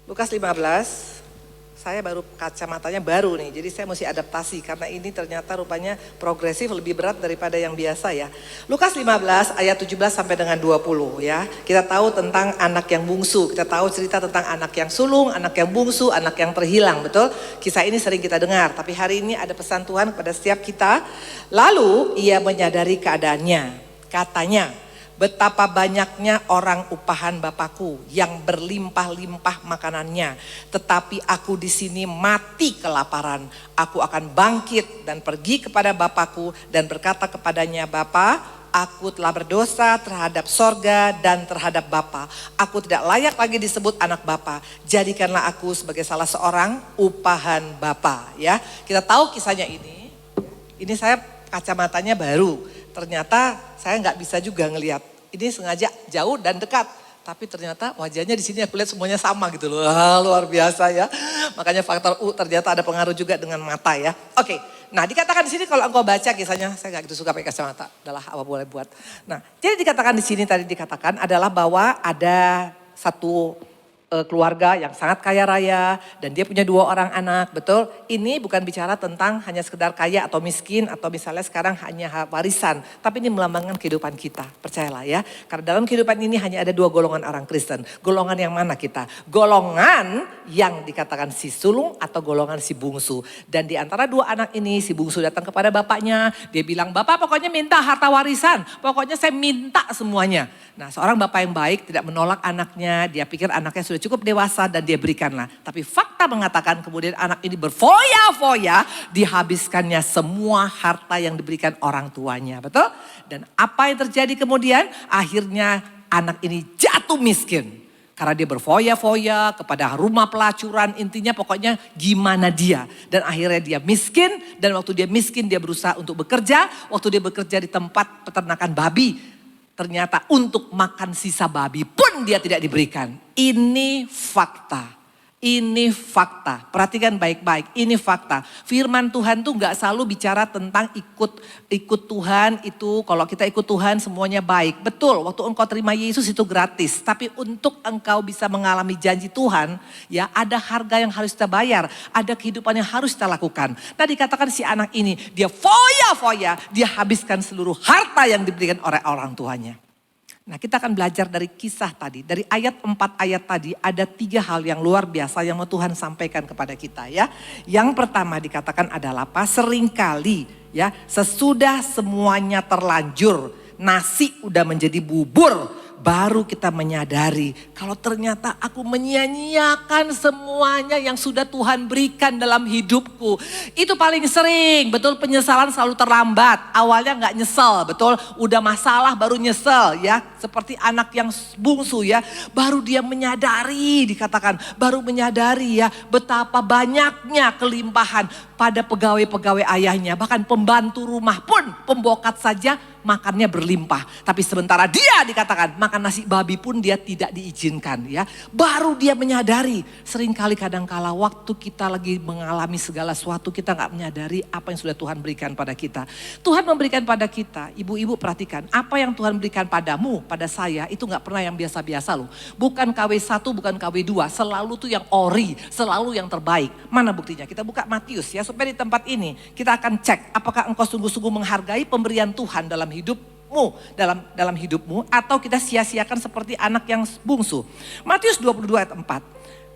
Lukas 15, saya baru kacamatanya baru nih, jadi saya mesti adaptasi karena ini ternyata rupanya progresif lebih berat daripada yang biasa ya. Lukas 15 ayat 17 sampai dengan 20 ya. Kita tahu tentang anak yang bungsu, kita tahu cerita tentang anak yang sulung, anak yang bungsu, anak yang terhilang, betul? Kisah ini sering kita dengar, tapi hari ini ada pesan Tuhan kepada setiap kita. Lalu ia menyadari keadaannya, katanya, betapa banyaknya orang upahan Bapakku yang berlimpah-limpah makanannya, tetapi aku di sini mati kelaparan. Aku akan bangkit dan pergi kepada Bapakku dan berkata kepadanya, Bapa, aku telah berdosa terhadap sorga dan terhadap Bapa. Aku tidak layak lagi disebut anak Bapa. Jadikanlah aku sebagai salah seorang upahan Bapa. Ya, kita tahu kisahnya ini. Ini saya kacamatanya baru. Ternyata saya nggak bisa juga ngelihat. Ini sengaja jauh dan dekat. Tapi ternyata wajahnya di sini aku lihat semuanya sama gitu loh. Luar biasa ya. Makanya faktor U ternyata ada pengaruh juga dengan mata ya. Oke, nah dikatakan di sini kalau engkau baca kisahnya, saya nggak gitu suka pakai kacamata. Adalah apa boleh buat. Nah, jadi dikatakan di sini tadi dikatakan adalah bahwa ada satu keluarga yang sangat kaya raya dan dia punya 2 orang anak, betul? Ini bukan bicara tentang hanya sekedar kaya atau miskin atau misalnya sekarang hanya warisan, tapi ini melambangkan kehidupan kita, percayalah ya. Karena dalam kehidupan ini hanya ada 2 golongan orang Kristen. Golongan yang mana kita? Golongan yang dikatakan si sulung atau golongan si bungsu. Dan di antara 2 anak ini si bungsu datang kepada bapaknya, dia bilang, Bapak pokoknya minta harta warisan, pokoknya saya minta semuanya. Nah, seorang bapak yang baik tidak menolak anaknya, dia pikir anaknya sudah cukup dewasa dan dia berikanlah. Tapi fakta mengatakan kemudian anak ini berfoya-foya, dihabiskannya semua harta yang diberikan orang tuanya, betul? Dan apa yang terjadi kemudian? Akhirnya anak ini jatuh miskin. Karena dia berfoya-foya kepada rumah pelacuran, intinya pokoknya gimana dia. Dan akhirnya dia miskin, dan waktu dia miskin dia berusaha untuk bekerja. Waktu dia bekerja di tempat peternakan babi, ternyata untuk makan sisa babi pun dia tidak diberikan. Ini fakta. Ini fakta. Perhatikan baik-baik. Ini fakta. Firman Tuhan tuh gak selalu bicara tentang ikut Tuhan itu. Kalau kita ikut Tuhan semuanya baik. Betul, waktu engkau terima Yesus itu gratis. Tapi untuk engkau bisa mengalami janji Tuhan, ya ada harga yang harus kita bayar. Ada kehidupan yang harus kita lakukan. Nah dikatakan si anak ini, dia foya-foya, dia habiskan seluruh harta yang diberikan oleh orang tuanya. Nah kita akan belajar dari kisah tadi, dari ayat 4 ayat tadi ada 3 hal yang luar biasa yang mau Tuhan sampaikan kepada kita ya. Yang pertama dikatakan adalah apa? Seringkali ya sesudah semuanya terlanjur, nasi udah menjadi bubur. Baru kita menyadari kalau ternyata aku menyia-nyiakan semuanya yang sudah Tuhan berikan dalam hidupku. Itu paling sering, betul, penyesalan selalu terlambat. Awalnya gak nyesel, betul, udah masalah baru nyesel ya. Seperti anak yang bungsu ya, baru dia menyadari, dikatakan baru menyadari ya betapa banyaknya kelimpahan pada pegawai-pegawai ayahnya. Bahkan pembantu rumah pun pembokat saja makannya berlimpah. Tapi sementara dia dikatakan makan nasi babi pun dia tidak diizinkan ya. Baru dia menyadari, seringkali kadangkala waktu kita lagi mengalami segala sesuatu kita gak menyadari apa yang sudah Tuhan berikan pada kita. Tuhan memberikan pada kita, ibu-ibu perhatikan, apa yang Tuhan berikan padamu, pada saya itu gak pernah yang biasa-biasa loh. Bukan KW1, bukan KW2, selalu tuh yang ori, selalu yang terbaik. Mana buktinya? Kita buka Matius ya, supaya di tempat ini kita akan cek apakah engkau sungguh-sungguh menghargai pemberian Tuhan dalam hidupmu, dalam hidupmu, atau kita sia-siakan seperti anak yang bungsu. Matius 22 ayat 4.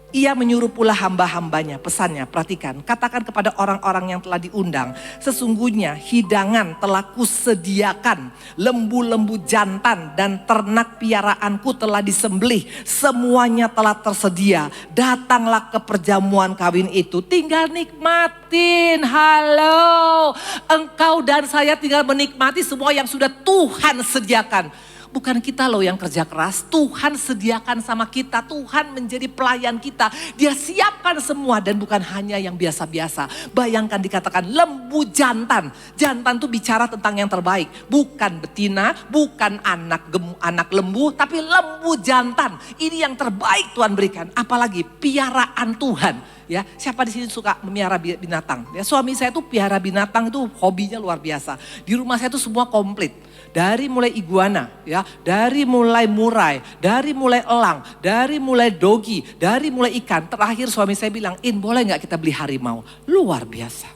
Ia menyuruh pula hamba-hambanya, pesannya, perhatikan, katakan kepada orang-orang yang telah diundang, sesungguhnya hidangan telah kusediakan, lembu-lembu jantan dan ternak piaraanku telah disembelih, semuanya telah tersedia, datanglah ke perjamuan kawin itu, tinggal nikmatin. Halo, engkau dan saya tinggal menikmati semua yang sudah Tuhan sediakan. Bukan kita loh yang kerja keras, Tuhan sediakan sama kita, Tuhan menjadi pelayan kita. Dia siapkan semua dan bukan hanya yang biasa-biasa. Bayangkan dikatakan lembu jantan. Jantan tuh bicara tentang yang terbaik. Bukan betina, bukan anak lembu, tapi lembu jantan. Ini yang terbaik Tuhan berikan. Apalagi piaraan Tuhan. Ya, siapa di sini suka memelihara binatang? Ya, suami saya tuh pelihara binatang itu hobinya luar biasa. Di rumah saya tuh semua komplit. Dari mulai iguana, ya, dari mulai murai, dari mulai elang, dari mulai dogi, dari mulai ikan. Terakhir suami saya bilang, boleh nggak kita beli harimau? Luar biasa.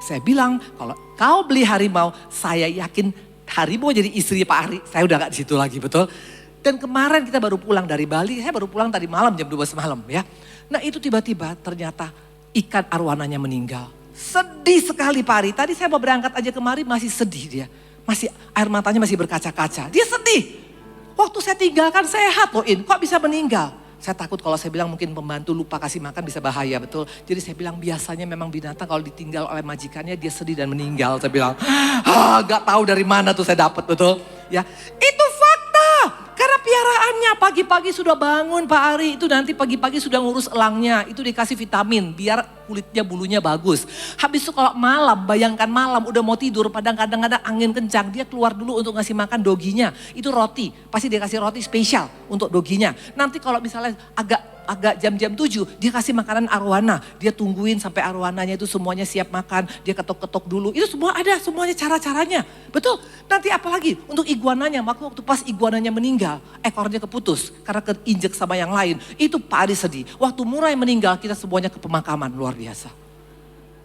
Saya bilang, kalau kau beli harimau, saya yakin harimau jadi istri Pak Ari. Saya udah gak di situ lagi, betul. Dan kemarin kita baru pulang dari Bali, saya baru pulang tadi malam jam 12 malam ya. Nah itu tiba-tiba ternyata ikan arwananya meninggal. Sedih sekali Pak Ari. Tadi saya mau berangkat aja kemari masih sedih dia. Masih air matanya masih berkaca-kaca. Dia sedih. Waktu saya tinggalkan sehat loh kok bisa meninggal? Saya takut kalau saya bilang mungkin pembantu lupa kasih makan bisa bahaya, betul. Jadi saya bilang biasanya memang binatang kalau ditinggal oleh majikannya dia sedih dan meninggal. Saya bilang, gak tahu dari mana tuh saya dapat, betul. Ya, itu fakta. Karena piaraannya pagi-pagi sudah bangun Pak Ari, itu nanti pagi-pagi sudah ngurus elangnya, itu dikasih vitamin biar kulitnya bulunya bagus. Habis itu kalau malam, bayangkan malam udah mau tidur, padahal kadang-kadang angin kencang, dia keluar dulu untuk ngasih makan doginya. Itu roti, pasti dia kasih roti spesial untuk doginya. Nanti kalau misalnya agak jam-jam 7, dia kasih makanan arwana. Dia tungguin sampai arwananya itu semuanya siap makan, dia ketok-ketok dulu. Itu semua ada, semuanya cara-caranya. Betul, nanti apalagi untuk iguananya, waktu pas iguananya meninggal, ekornya keputus karena keinjek sama yang lain. Itu Pak Ari sedih. Waktu Murai meninggal, kita semuanya ke pemakaman, luar biasa.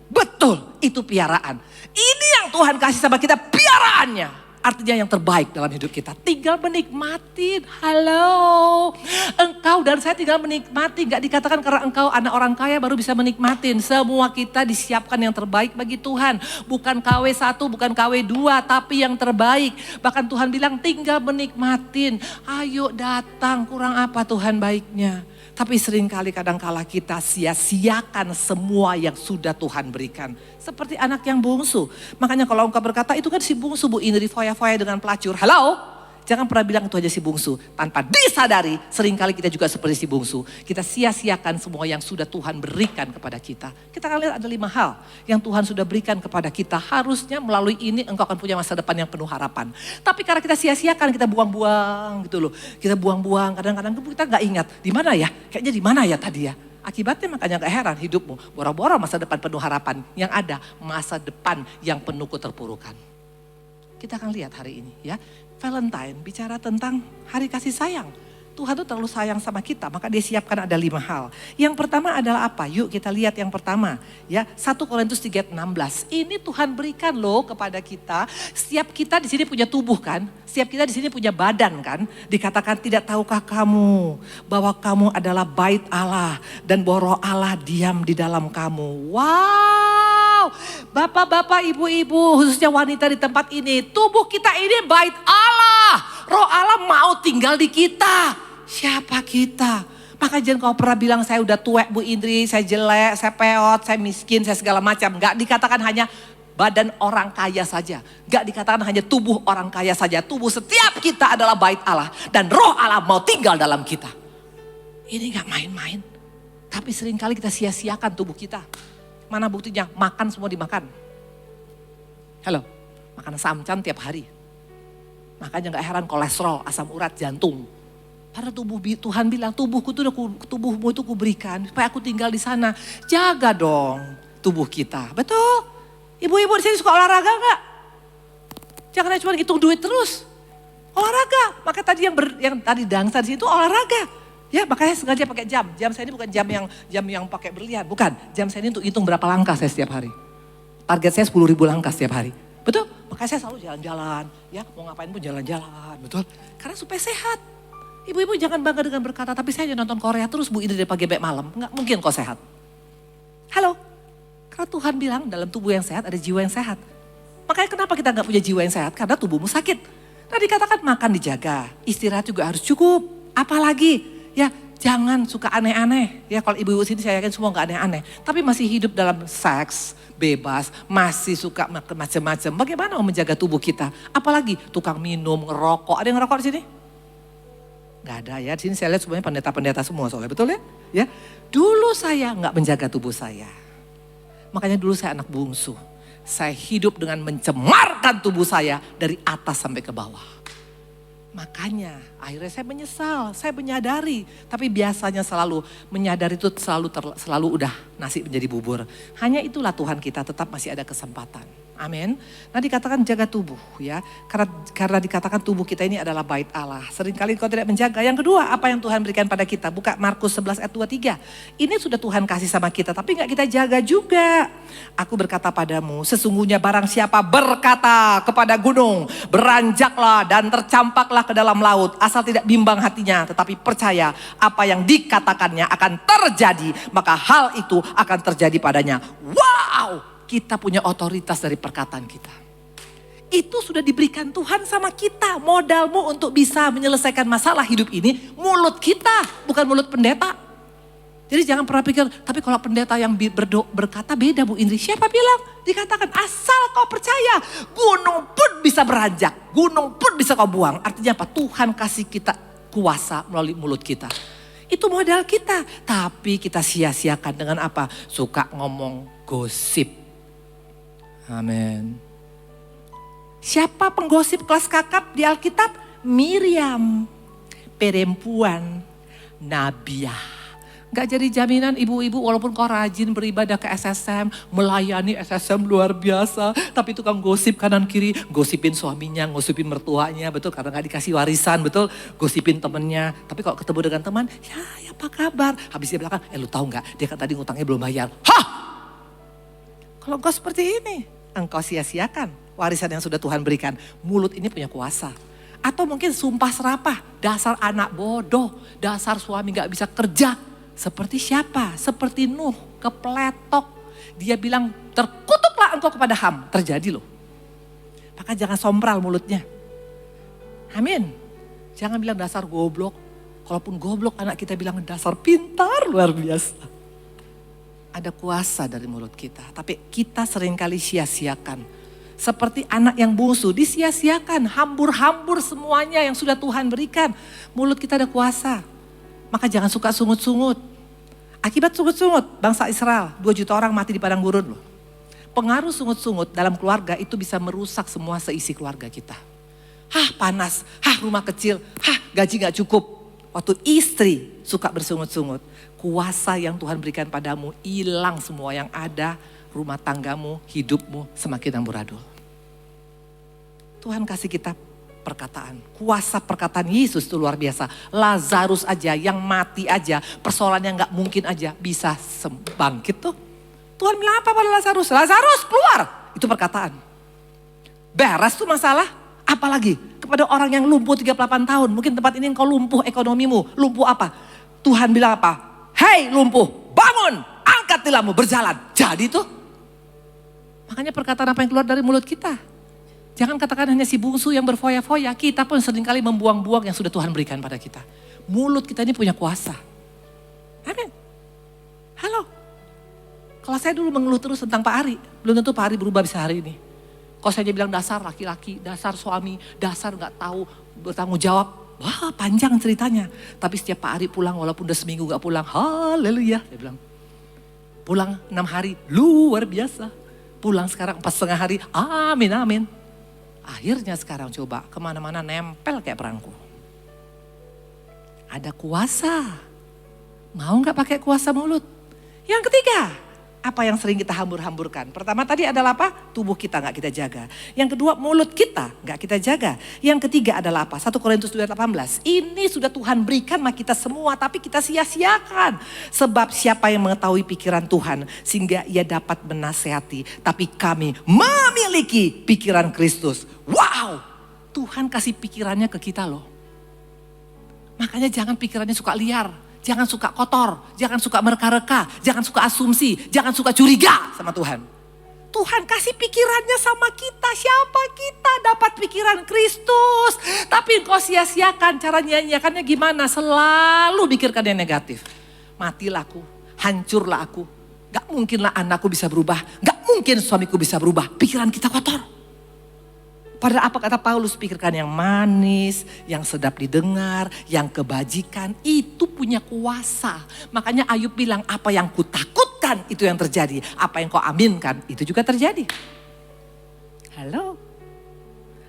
Betul, itu piaraan. Ini yang Tuhan kasih sama kita, piaraannya. Artinya yang terbaik dalam hidup kita. Tinggal menikmati. Halo. Engkau dan saya tinggal menikmati. Gak dikatakan karena engkau anak orang kaya baru bisa menikmatin. Semua kita disiapkan yang terbaik bagi Tuhan. Bukan KW1, bukan KW2, tapi yang terbaik. Bahkan Tuhan bilang tinggal menikmatin. Ayo datang, kurang apa Tuhan baiknya. Tapi seringkali kadangkala kita sia-siakan semua yang sudah Tuhan berikan. Seperti anak yang bungsu. Makanya kalau engkau berkata itu kan si bungsu Bu Indri foya-foya dengan pelacur. Halo? Jangan pernah bilang itu aja si bungsu. Tanpa disadari seringkali kita juga seperti si bungsu. Kita sia-siakan semua yang sudah Tuhan berikan kepada kita. Kita akan lihat ada 5 hal yang Tuhan sudah berikan kepada kita. Harusnya melalui ini engkau akan punya masa depan yang penuh harapan. Tapi karena kita sia-siakan, kita buang-buang gitu loh. Kita buang-buang, kadang-kadang kita gak ingat. Di mana ya? Kayaknya di mana ya tadi ya? Akibatnya makanya gak heran hidupmu. Boro-boro masa depan penuh harapan. Yang ada masa depan yang penuh keterpurukan. Kita akan lihat hari ini ya. Valentine bicara tentang hari kasih sayang. Tuhan tuh terlalu sayang sama kita, maka dia siapkan ada 5 hal. Yang pertama adalah apa? Yuk kita lihat yang pertama. Ya, 1 Korintus 3:16. Ini Tuhan berikan loh kepada kita. Setiap kita di sini punya tubuh kan? Setiap kita di sini punya badan kan? Dikatakan tidak tahukah kamu bahwa kamu adalah bait Allah dan bahwa Roh Allah diam di dalam kamu. Wow! Bapak-bapak, ibu-ibu, khususnya wanita di tempat ini, tubuh kita ini bait Allah. Roh Allah mau tinggal di kita. Siapa kita? Maka jangan kau pernah bilang saya udah tuwek Bu Indri, saya jelek, saya peot, saya miskin, saya segala macam. Gak dikatakan hanya badan orang kaya saja. Gak dikatakan hanya tubuh orang kaya saja. Tubuh setiap kita adalah bait Allah. Dan Roh Allah mau tinggal dalam kita. Ini gak main-main. Tapi seringkali kita sia-siakan tubuh kita. Mana buktinya? Makan semua dimakan. Halo, makan samcan tiap hari. Makanya gak heran kolesterol, asam urat, jantung. Karena Tuhan bilang tubuhku itu tubuhmu itu kuberikan supaya aku tinggal di sana. Jaga dong tubuh kita, betul? Ibu-ibu di sini suka olahraga gak? Jangan cuma hitung duit terus. Olahraga, maka tadi yang tadi dangsa di situ olahraga. Ya makanya sengaja pakai jam. Jam saya ini bukan jam yang pakai berlian, bukan. Jam saya ini untuk hitung berapa langkah saya setiap hari. Target saya 10.000 langkah setiap hari. Betul? Makanya saya selalu jalan-jalan. Ya mau ngapain pun jalan-jalan, betul? Karena supaya sehat. Ibu-ibu jangan bangga dengan berkata, tapi saya nonton Korea terus Bu Indri dari pagi sampai malam. Enggak mungkin kok sehat. Halo? Karena Tuhan bilang dalam tubuh yang sehat ada jiwa yang sehat. Makanya kenapa kita nggak punya jiwa yang sehat? Karena tubuhmu sakit. Nah dikatakan makan dijaga, istirahat juga harus cukup. Apalagi? Ya jangan suka aneh-aneh. Ya kalau ibu-ibu sini saya yakin semua gak aneh-aneh. Tapi masih hidup dalam seks, bebas, masih suka macam-macam. Bagaimana mau menjaga tubuh kita? Apalagi tukang minum, ngerokok. Ada yang ngerokok di sini? Gak ada ya. Di sini saya lihat semuanya pendeta-pendeta semua soalnya. Betul ya? Ya. Dulu saya gak menjaga tubuh saya. Makanya dulu saya anak bungsu. Saya hidup dengan mencemarkan tubuh saya dari atas sampai ke bawah. Makanya akhirnya saya menyesal, saya menyadari. Tapi biasanya selalu menyadari itu selalu udah nasi menjadi bubur. Hanya itulah Tuhan kita tetap masih ada kesempatan. Amin. Nah dikatakan jaga tubuh ya. Karena dikatakan tubuh kita ini adalah bait Allah. Seringkali kau tidak menjaga. Yang kedua apa yang Tuhan berikan pada kita. Buka Markus 11 ayat 23. Ini sudah Tuhan kasih sama kita tapi gak kita jaga juga. Aku berkata padamu sesungguhnya barang siapa berkata kepada gunung. Beranjaklah dan tercampaklah ke dalam laut. Asal tidak bimbang hatinya tetapi percaya apa yang dikatakannya akan terjadi. Maka hal itu akan terjadi padanya. Wow! Kita punya otoritas dari perkataan kita. Itu sudah diberikan Tuhan sama kita. Modalmu untuk bisa menyelesaikan masalah hidup ini, mulut kita, bukan mulut pendeta. Jadi jangan pernah pikir, tapi kalau pendeta yang berkata beda Bu Indri. Siapa bilang? Dikatakan asal kau percaya, gunung pun bisa beranjak, gunung pun bisa kau buang. Artinya apa? Tuhan kasih kita kuasa melalui mulut kita. Itu modal kita. Tapi kita sia-siakan dengan apa? Suka ngomong gosip. Amin. Siapa penggosip kelas kakap di Alkitab? Miriam, perempuan Nabiah. Gak jadi jaminan ibu-ibu walaupun kau rajin beribadah ke SSM, melayani SSM luar biasa. Tapi tukang gosip kanan kiri, gosipin suaminya, gosipin mertuanya, betul karena gak dikasih warisan, betul. Gosipin temennya, tapi kalau ketemu dengan teman, ya apa kabar? Habis dia belakang, lu tahu gak dia kan tadi ngutangnya belum bayar. Hah! Kalau engkau seperti ini, engkau sia-siakan warisan yang sudah Tuhan berikan. Mulut ini punya kuasa. Atau mungkin sumpah serapah, dasar anak bodoh, dasar suami gak bisa kerja. Seperti siapa? Seperti Nuh, kepletok. Dia bilang terkutuklah engkau kepada Ham. Terjadi loh. Maka jangan sombral mulutnya. Amin. Jangan bilang dasar goblok. Kalaupun goblok anak kita bilang dasar pintar luar biasa. Ada kuasa dari mulut kita. Tapi kita seringkali sia-siakan. Seperti anak yang bungsu disia-siakan. Hambur-hambur semuanya yang sudah Tuhan berikan. Mulut kita ada kuasa. Maka jangan suka sungut-sungut. Akibat sungut-sungut bangsa Israel 2 juta orang mati di padang gurun loh. Pengaruh sungut-sungut dalam keluarga itu bisa merusak semua seisi keluarga kita. Hah panas, hah rumah kecil, hah gaji gak cukup. Waktu istri suka bersungut-sungut, kuasa yang Tuhan berikan padamu hilang semua yang ada, rumah tanggamu, hidupmu semakin amburadul. Tuhan kasih kita perkataan, kuasa perkataan Yesus itu luar biasa. Lazarus aja yang mati aja, persoalan yang gak mungkin aja bisa bangkit tuh. Tuhan bilang apa pada Lazarus? Lazarus keluar, itu perkataan. Beres tuh masalah. Apalagi kepada orang yang lumpuh 38 tahun. Mungkin tempat ini engkau lumpuh ekonomimu. Lumpuh apa? Tuhan bilang apa? Hei lumpuh, bangun, angkat tilammu, berjalan. Jadi tuh. Makanya perkataan apa yang keluar dari mulut kita. Jangan katakan hanya si bungsu yang berfoya-foya. Kita pun seringkali membuang-buang yang sudah Tuhan berikan pada kita. Mulut kita ini punya kuasa. Amin. Halo. Kalau saya dulu mengeluh terus tentang Pak Ari. Belum tentu Pak Ari berubah bisa hari ini. Kalau saya bilang dasar laki-laki, dasar suami, dasar gak tahu bertanggung jawab. Wah panjang ceritanya. Tapi setiap Pak Ari pulang walaupun udah seminggu gak pulang. Haleluya. Dia bilang. Pulang 6 hari luar biasa. Pulang sekarang 4,5 hari. Amin amin. Akhirnya sekarang coba kemana-mana nempel kayak perangko. Ada kuasa. Mau gak pakai kuasa mulut? Yang ketiga. Apa yang sering kita hambur-hamburkan. Pertama tadi adalah apa? Tubuh kita gak kita jaga. Yang kedua mulut kita gak kita jaga. Yang ketiga adalah apa? 1 Korintus 2:18. Ini sudah Tuhan berikan sama kita semua tapi kita sia-siakan. Sebab siapa yang mengetahui pikiran Tuhan sehingga ia dapat menasehati. Tapi kami memiliki pikiran Kristus. Wow! Tuhan kasih pikirannya ke kita loh. Makanya jangan pikirannya suka liar. Jangan suka kotor, jangan suka mereka-reka, jangan suka asumsi, jangan suka curiga sama Tuhan. Tuhan kasih pikirannya sama kita, siapa kita dapat pikiran Kristus. Tapi engkau sia-siakan, cara nyanyiakannya gimana? Selalu pikirkan yang negatif. Matilah aku, hancurlah aku, gak mungkinlah anakku bisa berubah, gak mungkin suamiku bisa berubah. Pikiran kita kotor. Padahal apa kata Paulus, pikirkan yang manis, yang sedap didengar, yang kebajikan, itu punya kuasa. Makanya Ayub bilang, apa yang kutakutkan itu yang terjadi. Apa yang kau aminkan itu juga terjadi. Halo.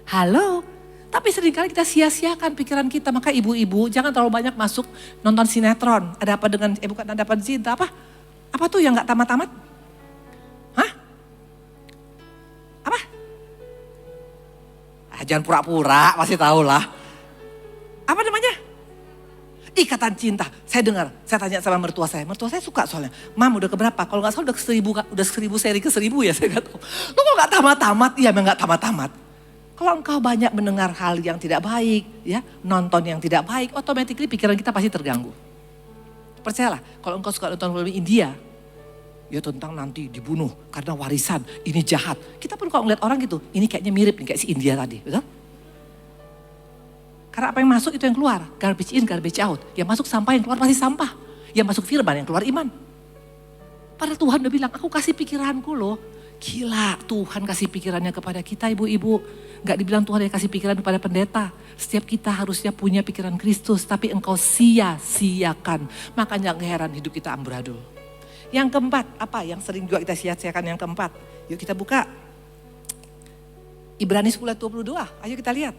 Halo. Tapi seringkali kita sia-siakan pikiran kita. Maka ibu-ibu jangan terlalu banyak masuk nonton sinetron. Ada apa dengan, bukan ada apa cinta, apa? Apa tuh yang gak tamat-tamat? Hah? Apa? Jangan pura-pura, pasti tahu lah. Apa namanya? Ikatan cinta. Saya dengar, saya tanya sama mertua saya suka soalnya. Mam udah keberapa? Kalau gak salah udah 1000 seri ke 1000 ya, saya gak tahu. Lu kok gak tamat-tamat? Iya memang gak tamat-tamat. Kalau engkau banyak mendengar hal yang tidak baik, ya, nonton yang tidak baik, otomatis pikiran kita pasti terganggu. Percayalah, kalau engkau suka nonton film India, ya tentang nanti dibunuh karena warisan, ini jahat. Kita pun kalau ngeliat orang gitu, ini kayaknya mirip nih kayak si India tadi, betul? Karena apa yang masuk itu yang keluar, garbage in, garbage out. Yang masuk sampah, yang keluar pasti sampah. Yang masuk firman, yang keluar iman. Padahal Tuhan udah bilang, aku kasih pikiranku loh. Gila, Tuhan kasih pikirannya kepada kita ibu-ibu. Gak dibilang Tuhan yang kasih pikiran kepada pendeta. Setiap kita harusnya punya pikiran Kristus, tapi engkau sia-siakan. Makanya gak heran hidup kita amburadul. Yang keempat, apa yang sering juga kita sia-siakan yang keempat? Yuk kita buka. Ibrani 10:22, ayo kita lihat.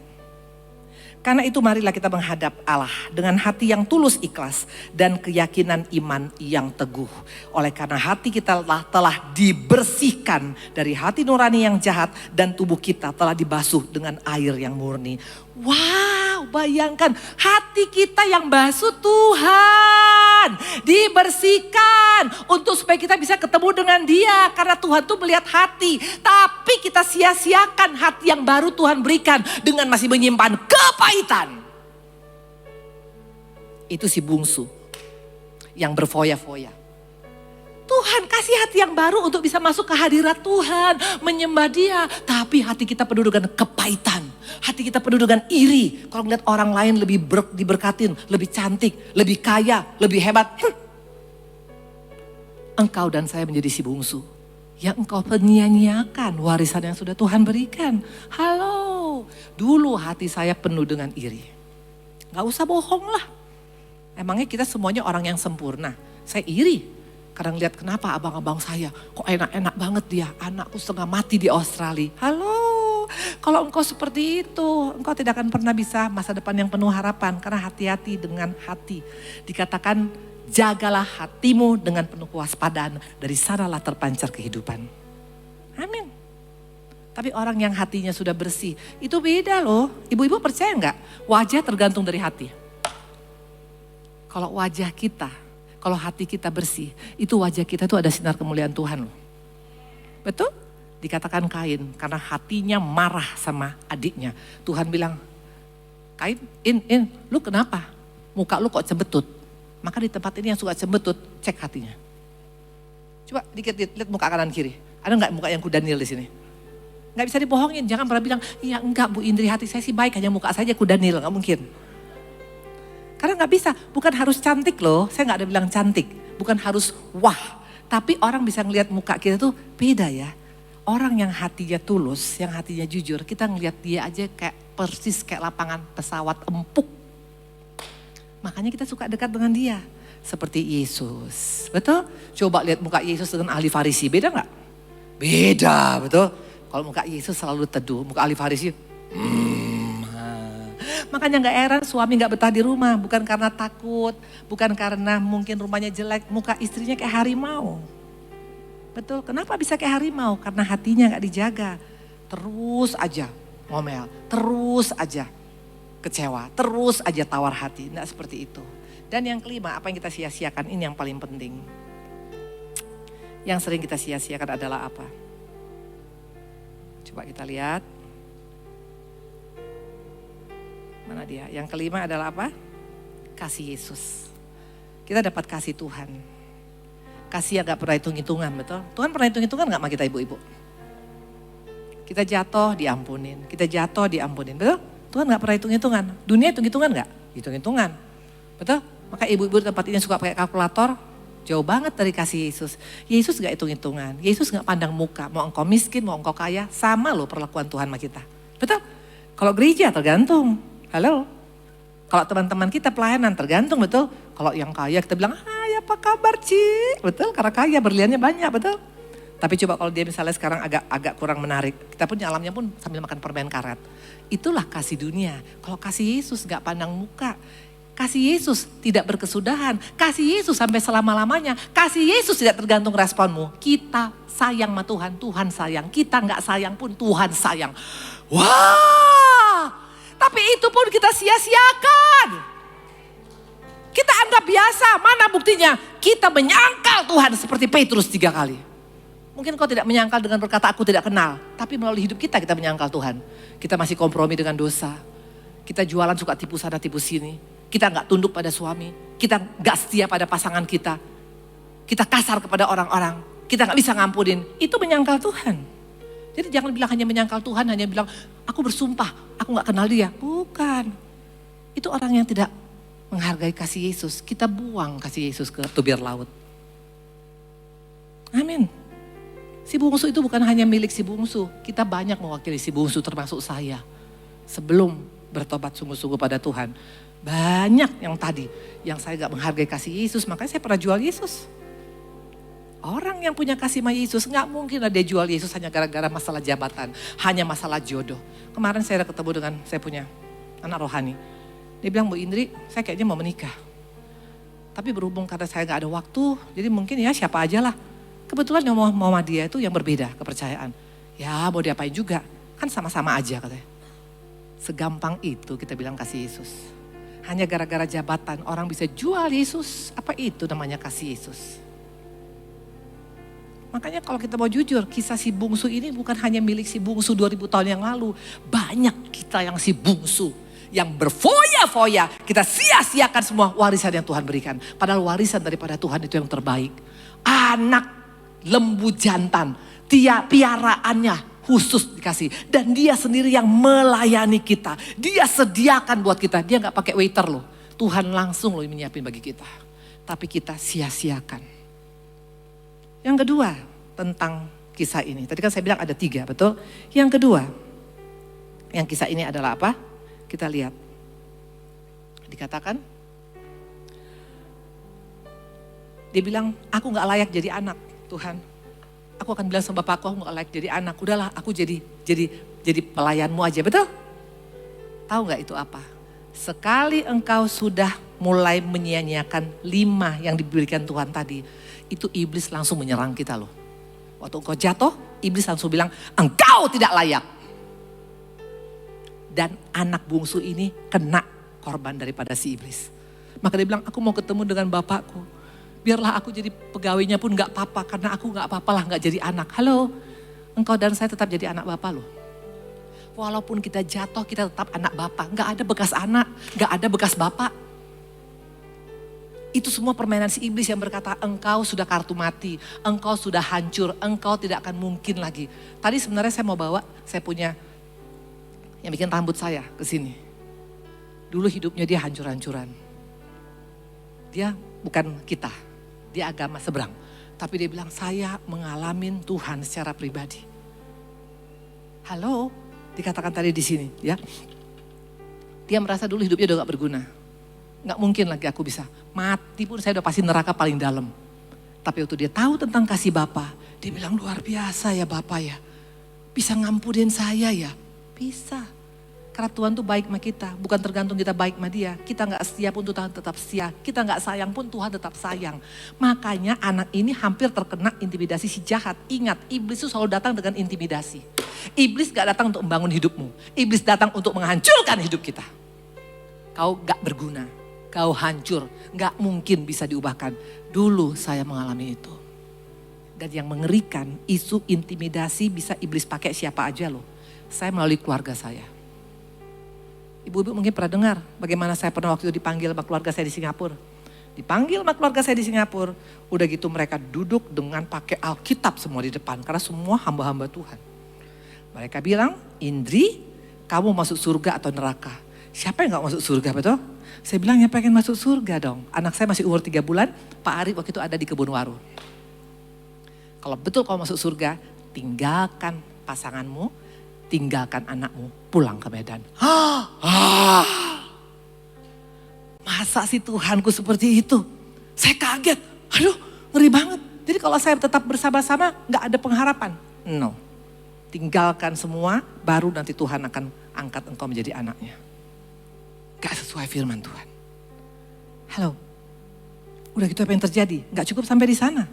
Karena itu marilah kita menghadap Allah dengan hati yang tulus ikhlas dan keyakinan iman yang teguh. Oleh karena hati kita telah dibersihkan dari hati nurani yang jahat dan tubuh kita telah dibasuh dengan air yang murni. Wow, bayangkan hati kita yang basuh Tuhan. Dibersihkan untuk supaya kita bisa ketemu dengan Dia. Karena Tuhan tuh melihat hati. Tapi kita sia-siakan hati yang baru Tuhan berikan dengan masih menyimpan kepahitan. Itu si bungsu yang berfoya-foya. Tuhan kasih hati yang baru untuk bisa masuk ke hadirat Tuhan, menyembah Dia. Tapi hati kita penuh dengan kepahitan. Hati kita penuh dengan iri. Kalau melihat orang lain lebih diberkatin, lebih cantik, lebih kaya, lebih hebat. Engkau dan saya menjadi si bungsu. Yang engkau menyia-nyiakan warisan yang sudah Tuhan berikan. Halo, dulu hati saya penuh dengan iri. Gak usah bohong lah. Emangnya kita semuanya orang yang sempurna. Saya iri. Kadang lihat kenapa abang-abang saya kok enak-enak banget dia. Anakku setengah mati di Australia. Halo, kalau engkau seperti itu, engkau tidak akan pernah bisa masa depan yang penuh harapan. Karena hati-hati dengan hati. Dikatakan jagalah hatimu dengan penuh kewaspadaan. Dari sanalah terpancar kehidupan. Amin. Tapi orang yang hatinya sudah bersih, itu beda loh. Ibu-ibu percaya enggak? Wajah tergantung dari hati. Kalau wajah kita, kalau hati kita bersih, itu wajah kita tuh ada sinar kemuliaan Tuhan loh. Betul? Dikatakan Kain, karena hatinya marah sama adiknya. Tuhan bilang, Kain, lu kenapa? Muka lu kok cembetut? Maka di tempat ini yang suka cembetut, cek hatinya. Coba dikit lihat muka kanan kiri. Ada nggak muka yang kudanil di sini? Nggak bisa dibohongin, jangan pernah bilang, iya enggak Bu Indri, hati saya sih baik, hanya muka saja kudanil, nggak mungkin. Karena nggak bisa, bukan harus cantik loh, saya nggak ada bilang cantik, bukan harus wah. Tapi orang bisa ngelihat muka kita tuh beda ya. Orang yang hatinya tulus, yang hatinya jujur, kita ngelihat dia aja kayak persis kayak lapangan pesawat empuk. Makanya kita suka dekat dengan dia. Seperti Yesus, betul? Coba lihat muka Yesus dengan ahli Farisi, beda nggak? Beda, betul? Kalau muka Yesus selalu teduh, muka ahli Farisi, makanya gak heran suami gak betah di rumah. Bukan karena takut, bukan karena mungkin rumahnya jelek. Muka istrinya kayak harimau. Betul, kenapa bisa kayak harimau? Karena hatinya gak dijaga. Terus aja ngomel, terus aja kecewa, terus aja tawar hati. Nggak seperti itu. Dan yang kelima, apa yang kita sia-siakan, ini yang paling penting. Yang sering kita sia-siakan adalah apa? Coba kita lihat. Mana dia? Yang kelima adalah apa? Kasih Yesus. Kita dapat kasih Tuhan. Kasih yang gak pernah hitung-hitungan, betul? Tuhan pernah hitung-hitungan gak sama kita ibu-ibu? Kita jatuh diampunin, kita jatuh diampunin, betul? Tuhan gak pernah hitung-hitungan. Dunia hitung-hitungan gak? Hitung-hitungan, betul? Maka ibu-ibu di tempat ini suka pakai kalkulator, jauh banget dari kasih Yesus. Yesus gak hitung-hitungan, Yesus gak pandang muka. Mau engkau miskin, mau engkau kaya, sama loh perlakuan Tuhan sama kita. Betul? Kalau gereja tergantung. Halo, kalau teman-teman kita pelayanan tergantung, betul. Kalau yang kaya kita bilang, hai apa kabar Ci? Betul, karena kaya berliannya banyak, betul. Tapi coba kalau dia misalnya sekarang agak kurang menarik, kita pun nyalamnya pun sambil makan permen karet. Itulah kasih dunia. Kalau kasih Yesus gak pandang muka. Kasih Yesus tidak berkesudahan. Kasih Yesus sampai selama-lamanya. Kasih Yesus tidak tergantung responmu. Kita sayang sama Tuhan, Tuhan sayang. Kita gak sayang pun Tuhan sayang. Wah, tapi itu pun kita sia-siakan. Kita anggap biasa, mana buktinya? Kita menyangkal Tuhan seperti Petrus 3 kali. Mungkin kau tidak menyangkal dengan berkata aku tidak kenal. Tapi melalui hidup kita menyangkal Tuhan. Kita masih kompromi dengan dosa. Kita jualan suka tipu sana tipu sini. Kita gak tunduk pada suami. Kita gak setia pada pasangan kita. Kita kasar kepada orang-orang. Kita gak bisa ngampunin. Itu menyangkal Tuhan. Jadi jangan bilang hanya menyangkal Tuhan. Hanya bilang aku bersumpah aku gak kenal dia. Bukan. Itu orang yang tidak menghargai kasih Yesus. Kita buang kasih Yesus ke tubir laut. Amin. Si bungsu itu bukan hanya milik si bungsu. Kita banyak mewakili si bungsu termasuk saya. Sebelum bertobat sungguh-sungguh pada Tuhan. Banyak yang tadi. Yang saya gak menghargai kasih Yesus. Makanya saya pernah jual Yesus. Orang yang punya kasih sama Yesus gak mungkin ada jual Yesus hanya gara-gara masalah jabatan. Hanya masalah jodoh. Kemarin saya ketemu dengan saya punya anak rohani. Dia bilang, Bu Indri saya kayaknya mau menikah. Tapi berhubung karena saya gak ada waktu. Jadi mungkin ya siapa aja lah. Kebetulan yang mau sama dia itu yang berbeda kepercayaan. Ya mau diapain juga, kan sama-sama aja katanya. Segampang itu kita bilang kasih Yesus. Hanya gara-gara jabatan orang bisa jual Yesus, apa itu namanya kasih Yesus. Makanya kalau kita mau jujur, kisah si bungsu ini bukan hanya milik si bungsu 2000 tahun yang lalu. Banyak kita yang si bungsu, yang berfoya-foya, kita sia-siakan semua warisan yang Tuhan berikan. Padahal warisan daripada Tuhan itu yang terbaik. Anak lembu jantan, piaraannya khusus dikasih. Dan dia sendiri yang melayani kita. Dia sediakan buat kita, dia gak pakai waiter loh. Tuhan langsung loh menyiapin bagi kita. Tapi kita sia-siakan. Yang kedua tentang kisah ini. Tadi kan saya bilang ada 3, betul? Yang kedua, yang kisah ini adalah apa? Kita lihat. Dikatakan, dia bilang aku gak layak jadi anak. Tuhan, aku akan bilang sama bapakku aku gak layak jadi anak. Udahlah aku jadi pelayanmu aja, betul? Tahu gak itu apa? Sekali engkau sudah mulai menyia-nyiakan 5 yang diberikan Tuhan tadi. Itu iblis langsung menyerang kita loh. Waktu engkau jatuh, iblis langsung bilang engkau tidak layak. Dan anak bungsu ini kena korban daripada si iblis. Maka dia bilang aku mau ketemu dengan bapakku. Biarlah aku jadi pegawainya pun gak apa-apa. Karena aku gak apa-apa lah gak jadi anak. Halo, engkau dan saya tetap jadi anak Bapa loh. Walaupun kita jatuh kita tetap anak Bapa. Gak ada bekas anak, gak ada bekas Bapa. Itu semua permainan si iblis yang berkata engkau sudah kartu mati. Engkau sudah hancur, engkau tidak akan mungkin lagi. Tadi sebenarnya saya mau bawa, saya punya yang bikin rambut saya ke sini. Dulu hidupnya dia hancur-hancuran. Dia bukan kita. Dia agama seberang. Tapi dia bilang saya mengalami Tuhan secara pribadi. Halo, dikatakan tadi di sini ya. Dia merasa dulu hidupnya udah gak berguna. Gak mungkin lagi aku bisa. Mati pun saya udah pasti neraka paling dalam. Tapi waktu dia tahu tentang kasih Bapa, dia bilang luar biasa ya Bapa ya. Bisa ngampunin saya ya. Bisa. Karena Tuhan tuh baik sama kita, bukan tergantung kita baik sama dia. Kita gak setia pun Tuhan tetap setia, kita gak sayang pun Tuhan tetap sayang. Makanya anak ini hampir terkena intimidasi si jahat. Ingat, iblis itu selalu datang dengan intimidasi. Iblis gak datang untuk membangun hidupmu, iblis datang untuk menghancurkan hidup kita. Kau gak berguna, kau hancur, gak mungkin bisa diubahkan. Dulu saya mengalami itu. Dan yang mengerikan, isu intimidasi bisa iblis pakai siapa aja loh. Saya melalui keluarga saya. Ibu-ibu mungkin pernah dengar bagaimana saya pernah waktu itu dipanggil sama keluarga saya di Singapura. Dipanggil sama keluarga saya di Singapura. Udah gitu mereka duduk dengan pakai Alkitab semua di depan. Karena semua hamba-hamba Tuhan. Mereka bilang, Indri kamu masuk surga atau neraka? Siapa yang gak masuk surga betul? Saya bilang ya pengen masuk surga dong. Anak saya masih umur 3 bulan. Pak Arif waktu itu ada di Kebun Waru. Kalau betul kamu masuk surga, tinggalkan pasanganmu, tinggalkan anakmu, pulang ke Medan. Masa sih Tuhanku seperti itu? Saya kaget. Aduh, ngeri banget. Jadi kalau saya tetap bersama-sama gak ada pengharapan. No. Tinggalkan semua, baru nanti Tuhan akan angkat engkau menjadi anaknya. Gak sesuai firman Tuhan. Halo, udah gitu apa yang terjadi? Gak cukup sampai di sana.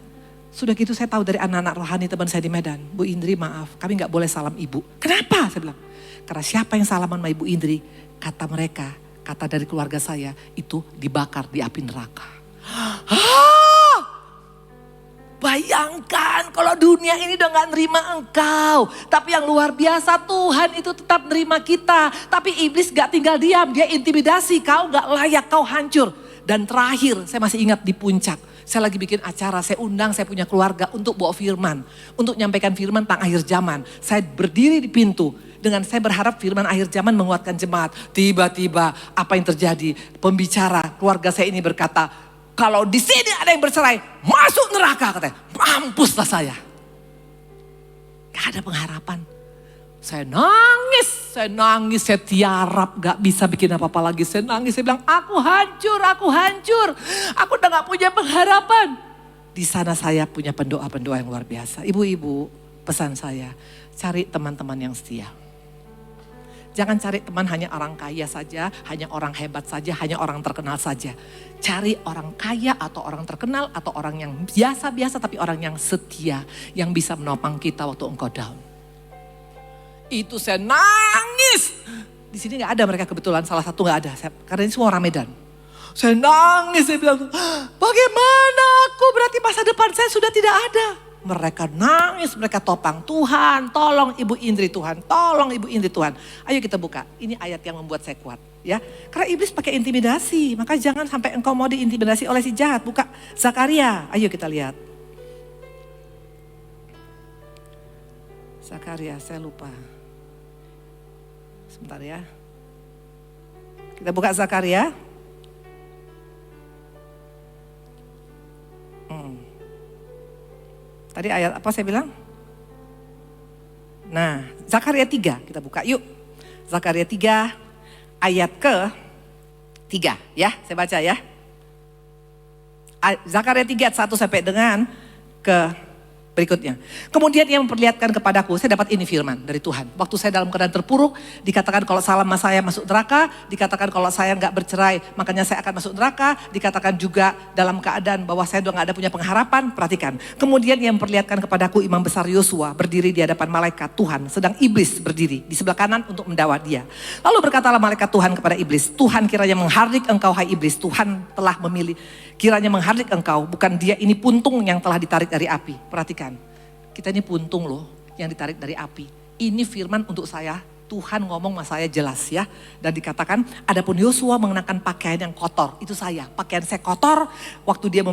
Sudah gitu saya tahu dari anak-anak rohani teman saya di Medan. Bu Indri maaf, kami gak boleh salam ibu. Kenapa? Saya bilang, karena siapa yang salaman sama Ibu Indri, kata mereka, kata dari keluarga saya, itu dibakar di api neraka. Bayangkan kalau dunia ini udah gak nerima engkau. Tapi yang luar biasa Tuhan itu tetap nerima kita. Tapi iblis gak tinggal diam, dia intimidasi. Kau gak layak, kau hancur. Dan terakhir saya masih ingat di puncak. Saya lagi bikin acara, saya undang saya punya keluarga untuk bawa firman. Untuk nyampaikan firman tentang akhir zaman. Saya berdiri di pintu. Dengan saya berharap firman akhir zaman menguatkan jemaat. Tiba-tiba apa yang terjadi? Pembicara keluarga saya ini berkata, kalau di sini ada yang bercerai, masuk neraka katanya. Mampuslah saya. Gak ada pengharapan. Saya nangis, saya tiarap, gak bisa bikin apa-apa lagi. Saya nangis, saya bilang, aku hancur. Aku udah gak punya pengharapan. Di sana saya punya pendoa-pendoa yang luar biasa. Ibu-ibu, pesan saya, cari teman-teman yang setia. Jangan cari teman hanya orang kaya saja, hanya orang hebat saja, hanya orang terkenal saja. Cari orang kaya atau orang terkenal atau orang yang biasa-biasa tapi orang yang setia. Yang bisa menopang kita waktu engkau down. Itu saya nangis. Di sini gak ada mereka kebetulan, salah satu gak ada. Karena ini semua orang Medan. Saya nangis, saya bilang, bagaimana aku berarti masa depan saya sudah tidak ada. Mereka nangis, mereka topang. Tuhan, tolong Ibu Indri Tuhan. Tolong Ibu Indri Tuhan. Ayo kita buka. Ini ayat yang membuat saya kuat. Ya, karena iblis pakai intimidasi. Maka jangan sampai engkau mau diintimidasi oleh si jahat. Buka Zakaria. Ayo kita lihat. Zakaria, saya lupa. Sebentar ya. Kita buka Zakaria. Tadi ayat apa saya bilang? Nah, Zakaria 3 kita buka yuk. Zakaria 3 ayat ke 3 ya, saya baca ya. Zakaria 3 ayat 1 sampai dengan ke berikutnya. Kemudian ia memperlihatkan kepadaku, saya dapat ini firman dari Tuhan. Waktu saya dalam keadaan terpuruk, dikatakan kalau selama saya masuk neraka, dikatakan kalau saya nggak bercerai, makanya saya akan masuk neraka. Dikatakan juga dalam keadaan bahwa saya udah nggak ada punya pengharapan. Perhatikan. Kemudian ia memperlihatkan kepadaku imam besar Yosua berdiri di hadapan malaikat Tuhan, sedang iblis berdiri di sebelah kanan untuk mendakwa dia. Lalu berkatalah malaikat Tuhan kepada iblis, Tuhan kiranya menghardik engkau hai iblis. Tuhan telah memilih, kiranya menghardik engkau, bukan dia ini puntung yang telah ditarik dari api. Perhatikan. Kita ini puntung loh yang ditarik dari api. Ini firman untuk saya. Tuhan ngomong sama saya jelas ya. Dan dikatakan adapun Yosua mengenakan pakaian yang kotor. Itu saya. Pakaian saya kotor waktu dia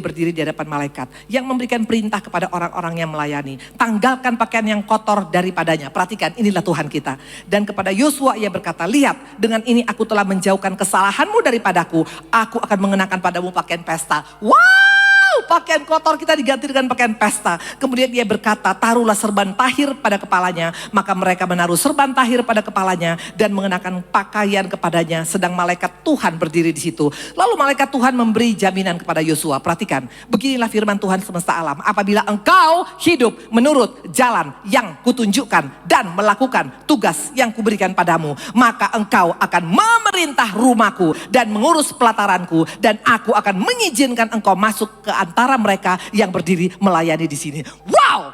berdiri di hadapan malaikat. Yang memberikan perintah kepada orang-orang yang melayani. Tanggalkan pakaian yang kotor daripadanya. Perhatikan inilah Tuhan kita. Dan kepada Yosua ia berkata, lihat dengan ini aku telah menjauhkan kesalahanmu daripadaku. Aku akan mengenakan padamu pakaian pesta. Wow! Pakaian kotor kita diganti dengan pakaian pesta. Kemudian dia berkata, taruhlah serban tahir pada kepalanya. Maka mereka menaruh serban tahir pada kepalanya dan mengenakan pakaian kepadanya. Sedang malaikat Tuhan berdiri di situ. Lalu malaikat Tuhan memberi jaminan kepada Yosua. Perhatikan, beginilah firman Tuhan semesta alam. Apabila engkau hidup menurut jalan yang kutunjukkan dan melakukan tugas yang kuberikan padamu, maka engkau akan memerintah rumahku dan mengurus pelataranku. Dan aku akan mengizinkan engkau masuk ke antara mereka yang berdiri melayani di sini. Wow!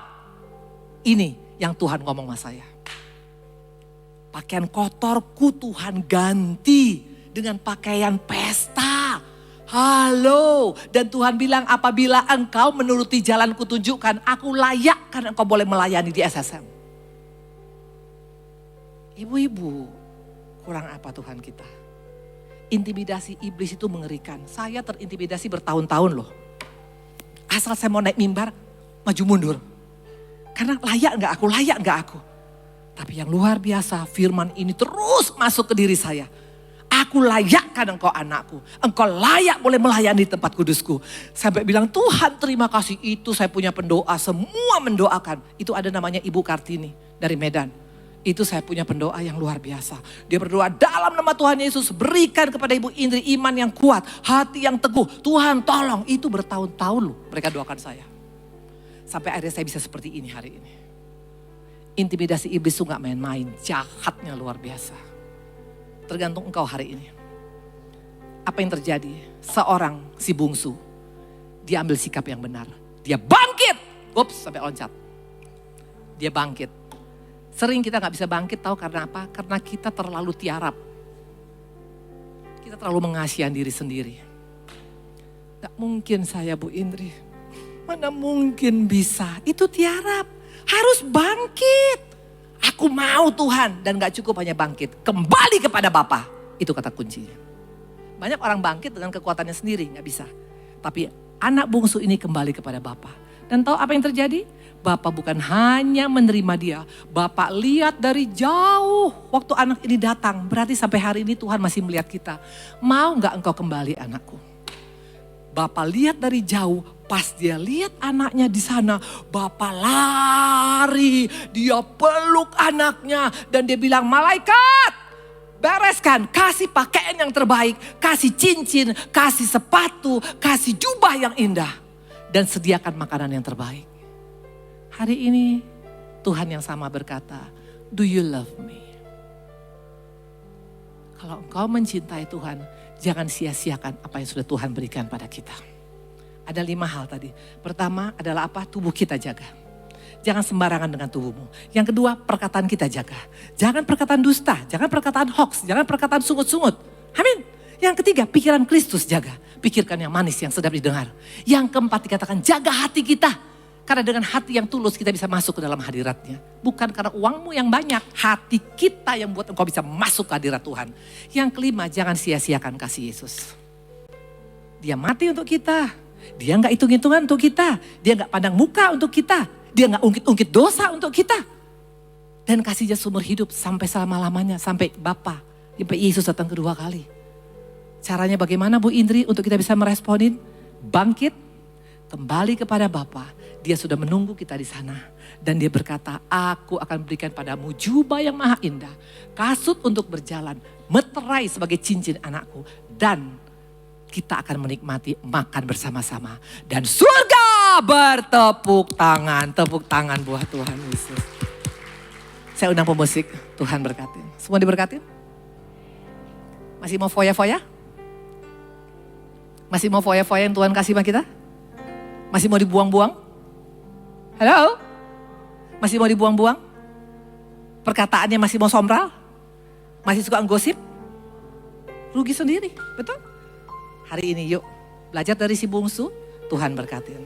Ini yang Tuhan ngomong sama saya. Pakaian kotorku Tuhan ganti dengan pakaian pesta. Halo. Dan Tuhan bilang apabila engkau menuruti jalan kutunjukkan, aku layakkan engkau boleh melayani di SSM. Ibu-ibu, kurang apa Tuhan kita? Intimidasi iblis itu mengerikan. Saya terintimidasi bertahun-tahun loh. Asal saya mau naik mimbar, maju mundur. Karena layak gak aku. Tapi yang luar biasa, firman ini terus masuk ke diri saya. Aku layakkan engkau anakku. Engkau layak boleh melayani di tempat kudusku. Sampai bilang, Tuhan terima kasih itu saya punya pendoa. Semua mendoakan. Itu ada namanya Ibu Kartini dari Medan. Itu saya punya pendoa yang luar biasa. Dia berdoa dalam nama Tuhan Yesus, berikan kepada Ibu Indri iman yang kuat, hati yang teguh. Tuhan tolong, itu bertahun-tahun loh mereka doakan saya. Sampai akhirnya saya bisa seperti ini hari ini. Intimidasi iblis itu gak main-main, jahatnya luar biasa. Tergantung engkau hari ini. Apa yang terjadi? Seorang si bungsu, dia ambil sikap yang benar. Dia bangkit, ups sampai loncat. Dia bangkit. Sering kita gak bisa bangkit, tahu karena apa? Karena kita terlalu tiarap. Kita terlalu mengasihan diri sendiri. Gak mungkin saya Bu Indri. Mana mungkin bisa, itu tiarap. Harus bangkit. Aku mau Tuhan, dan gak cukup hanya bangkit. Kembali kepada Bapa, itu kata kuncinya. Banyak orang bangkit dengan kekuatannya sendiri, gak bisa. Tapi anak bungsu ini kembali kepada Bapa. Dan tahu apa yang terjadi? Bapak bukan hanya menerima dia. Bapak lihat dari jauh waktu anak ini datang. Berarti sampai hari ini Tuhan masih melihat kita. Mau gak engkau kembali anakku? Bapak lihat dari jauh. Pas dia lihat anaknya di sana. Bapak lari. Dia peluk anaknya. Dan dia bilang, malaikat, bereskan, kasih pakaian yang terbaik. Kasih cincin, kasih sepatu, kasih jubah yang indah. Dan sediakan makanan yang terbaik. Hari ini Tuhan yang sama berkata, do you love me? Kalau engkau mencintai Tuhan, jangan sia-siakan apa yang sudah Tuhan berikan pada kita. Ada 5 hal tadi. Pertama adalah apa? Tubuh kita jaga. Jangan sembarangan dengan tubuhmu. Yang kedua, perkataan kita jaga. Jangan perkataan dusta, jangan perkataan hoax, jangan perkataan sungut-sungut. Amin. Yang ketiga, pikiran Kristus jaga. Pikirkan yang manis, yang sedap didengar. Yang keempat dikatakan, jaga hati kita. Karena dengan hati yang tulus kita bisa masuk ke dalam hadiratnya. Bukan karena uangmu yang banyak, hati kita yang buat engkau bisa masuk ke hadirat Tuhan. Yang kelima, jangan sia-siakan kasih Yesus. Dia mati untuk kita. Dia gak hitung-hitungan untuk kita. Dia gak pandang muka untuk kita. Dia gak ungkit-ungkit dosa untuk kita. Dan kasihnya seumur hidup sampai selama-lamanya. Sampai Bapa, sampai Yesus datang kedua kali. Caranya bagaimana Bu Indri untuk kita bisa meresponin? Bangkit, kembali kepada Bapa. Dia sudah menunggu kita di sana. Dan dia berkata, aku akan berikan padamu jubah yang maha indah. Kasut untuk berjalan, meterai sebagai cincin anakku. Dan kita akan menikmati makan bersama-sama. Dan surga bertepuk tangan. Tepuk tangan buat Tuhan Yesus. Saya undang pemusik, Tuhan berkatin. Semua diberkatin? Masih mau foya-foya? Masih mau foya-foya yang Tuhan kasih sama kita? Masih mau dibuang-buang? Halo? Masih mau dibuang-buang? Perkataannya masih mau sombral? Masih suka gosip? Rugi sendiri, betul? Hari ini yuk belajar dari si bungsu, Tuhan berkatin.